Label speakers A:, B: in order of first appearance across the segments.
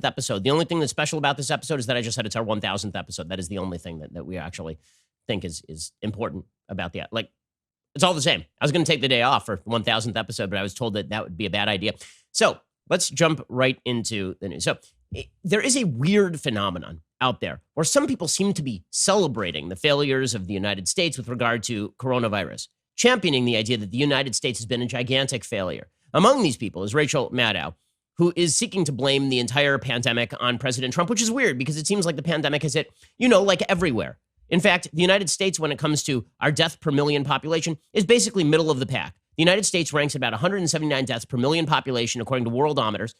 A: episode. The only thing that's special about this episode is that I just said it's our 1000th episode. That is the only thing that we actually think is important about the, like, it's all the same. I was going to take the day off for the 1000th episode, but I was told that would be a bad idea. So let's jump right into the news. So there is a weird phenomenon out there where some people seem to be celebrating the failures of the United States with regard to coronavirus, championing the idea that the United States has been a gigantic failure. Among these people is Rachel Maddow, who is seeking to blame the entire pandemic on President Trump, which is weird because it seems like the pandemic has hit, like everywhere. In fact, the United States, when it comes to our death per million population, is basically middle of the pack. The United States ranks about 179 deaths per million population, according to Worldometers.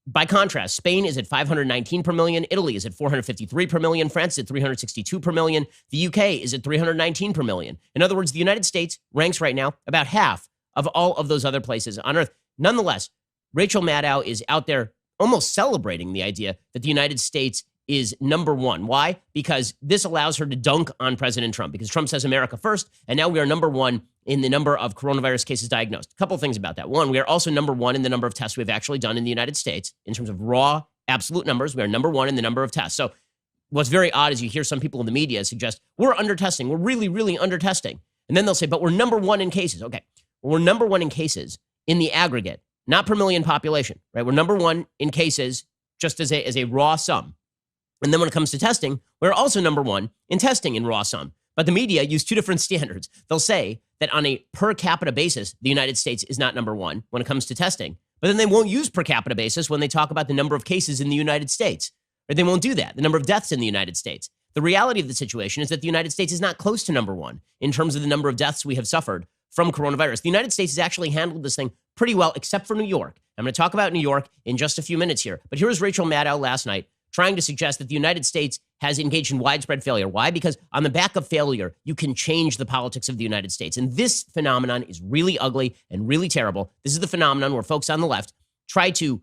A: By contrast, Spain is at 519 per million, Italy is at 453 per million, France is at 362 per million, the UK is at 319 per million. In other words, the United States ranks right now about half of all of those other places on Earth. Nonetheless, Rachel Maddow is out there almost celebrating the idea that the United States is number one. Why? Because this allows her to dunk on President Trump, because Trump says America first, and now we are number one in the number of coronavirus cases diagnosed. A couple of things about that. One, we are also number one in the number of tests we've actually done in the United States. In terms of raw, absolute numbers, we are number one in the number of tests. So what's very odd is you hear some people in the media suggest, we're under testing. We're really, really under testing. And then they'll say, but we're number one in cases. Okay, well, we're number one in cases in the aggregate, not per million population, right? We're number one in cases just as a raw sum. And then when it comes to testing, we're also number one in testing in raw sum. But the media use two different standards. They'll say that on a per capita basis, the United States is not number one when it comes to testing. But then they won't use per capita basis when they talk about the number of cases in the United States. Or they won't do that, the number of deaths in the United States. The reality of the situation is that the United States is not close to number one in terms of the number of deaths we have suffered from coronavirus. The United States has actually handled this thing pretty well, except for New York. I'm going to talk about New York in just a few minutes here. But here was Rachel Maddow last night trying to suggest that the United States has engaged in widespread failure. Why? Because on the back of failure, you can change the politics of the United States. And this phenomenon is really ugly and really terrible. This is the phenomenon where folks on the left try to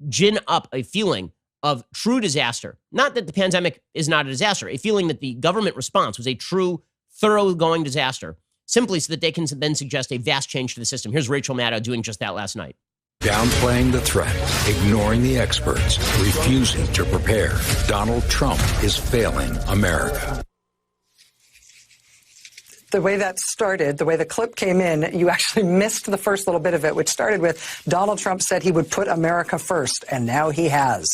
A: gin up a feeling of true disaster. Not that the pandemic is not a disaster, a feeling that the government response was a true, thoroughgoing disaster, simply so that they can then suggest a vast change to the system. Here's Rachel Maddow doing just that last night.
B: Downplaying the threat, ignoring the experts, refusing to prepare. Donald Trump is failing America.
C: The way that started, the way the clip came in, you actually missed the first little bit of it, which started with Donald Trump said he would put America first, and now he has.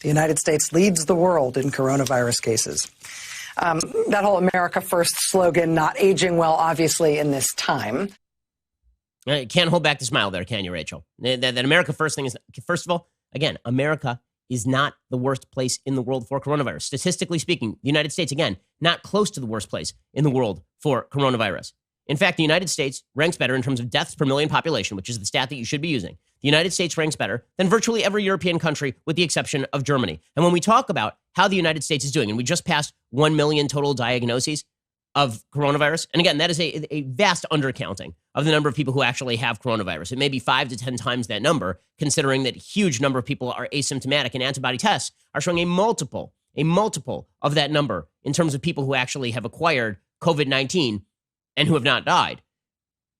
C: The United States leads the world in coronavirus cases. That whole America first slogan not aging well, obviously, in this time.
A: You can't hold back the smile there, can you, Rachel? That America first thing is, first of all, again, America is not the worst place in the world for coronavirus. Statistically speaking, the United States, again, not close to the worst place in the world for coronavirus. In fact, the United States ranks better in terms of deaths per million population, which is the stat that you should be using. The United States ranks better than virtually every European country with the exception of Germany. And when we talk about how the United States is doing, and we just passed 1 million total diagnoses of coronavirus, and again, that is a vast undercounting of the number of people who actually have coronavirus. It may be 5 to 10 times that number, considering that a huge number of people are asymptomatic, and antibody tests are showing a multiple of that number in terms of people who actually have acquired COVID-19 and who have not died.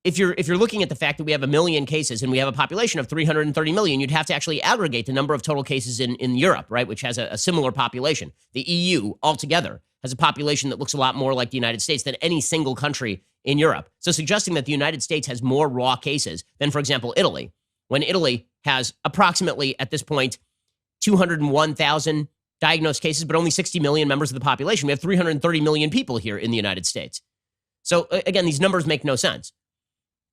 A: If you're looking at the fact that we have 1 million cases and we have a population of 330 million, you'd have to actually aggregate the number of total cases in Europe, right, which has a similar population. The EU altogether has a population that looks a lot more like the United States than any single country in Europe. So suggesting that the United States has more raw cases than, for example, Italy, when Italy has approximately, at this point, 201,000 diagnosed cases, but only 60 million members of the population. We have 330 million people here in the United States. So again, these numbers make no sense.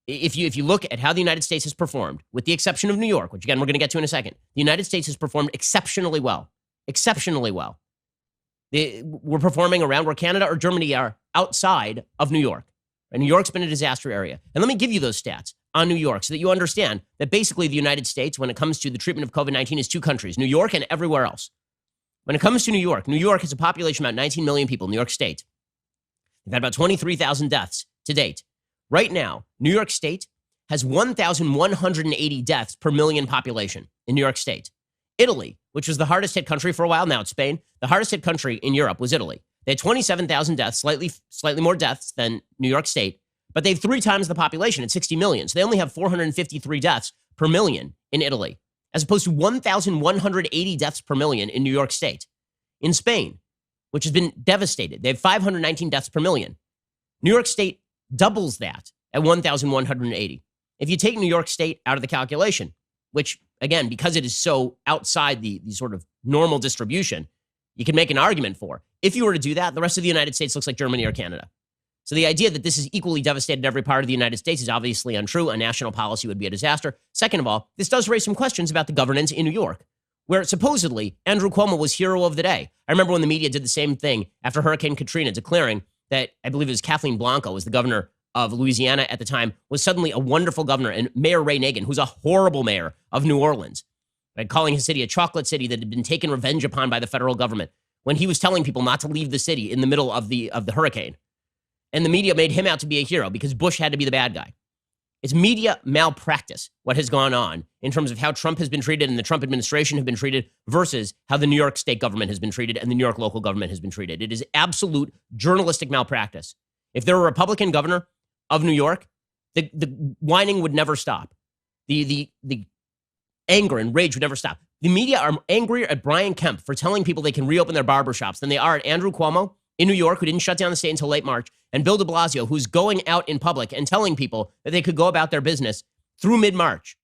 A: If you look at how the United States has performed, with the exception of New York, which again, we're going to get to in a second, the United States has performed exceptionally well. We're performing around where Canada or Germany are outside of New York. And New York's been a disaster area. And let me give you those stats on New York so that you understand that basically the United States, when it comes to the treatment of COVID-19, is two countries, New York and everywhere else. When it comes to New York has a population of about 19 million people, New York State. They've had about 23,000 deaths to date. Right now, New York State has 1,180 deaths per million population in New York State. Italy, which was the hardest hit country for a while, now it's Spain. The hardest hit country in Europe was Italy. They had 27,000 deaths, slightly more deaths than New York State, but they have 3 times the population at 60 million. So they only have 453 deaths per million in Italy. as opposed to 1,180 deaths per million in New York State. In Spain, which has been devastated, they have 519 deaths per million. New York State doubles that at 1,180. If you take New York State out of the calculation, which, again, because it is so outside the sort of normal distribution, you can make an argument for. If you were to do that, the rest of the United States looks like Germany or Canada. So the idea that this is equally devastated every part of the United States is obviously untrue. A national policy would be a disaster. Second of all, this does raise some questions about the governance in New York, where supposedly Andrew Cuomo was hero of the day. I remember when the media did the same thing after Hurricane Katrina, declaring that, I believe it was Kathleen Blanco was the governor of Louisiana at the time, was suddenly a wonderful governor, and Mayor Ray Nagin, who's a horrible mayor of New Orleans, right, calling his city a chocolate city that had been taken revenge upon by the federal government, when he was telling people not to leave the city in the middle of the hurricane. And the media made him out to be a hero because Bush had to be the bad guy. It's media malpractice, what has gone on in terms of how Trump has been treated and the Trump administration have been treated versus how the New York state government has been treated and the New York local government has been treated. It is absolute journalistic malpractice. If there were a Republican governor of New York, the whining would never stop. The anger and rage would never stop. The media are angrier at Brian Kemp for telling people they can reopen their barbershops than they are at Andrew Cuomo in New York, who didn't shut down the state until late March, and Bill de Blasio, who's going out in public and telling people that they could go about their business through mid-March.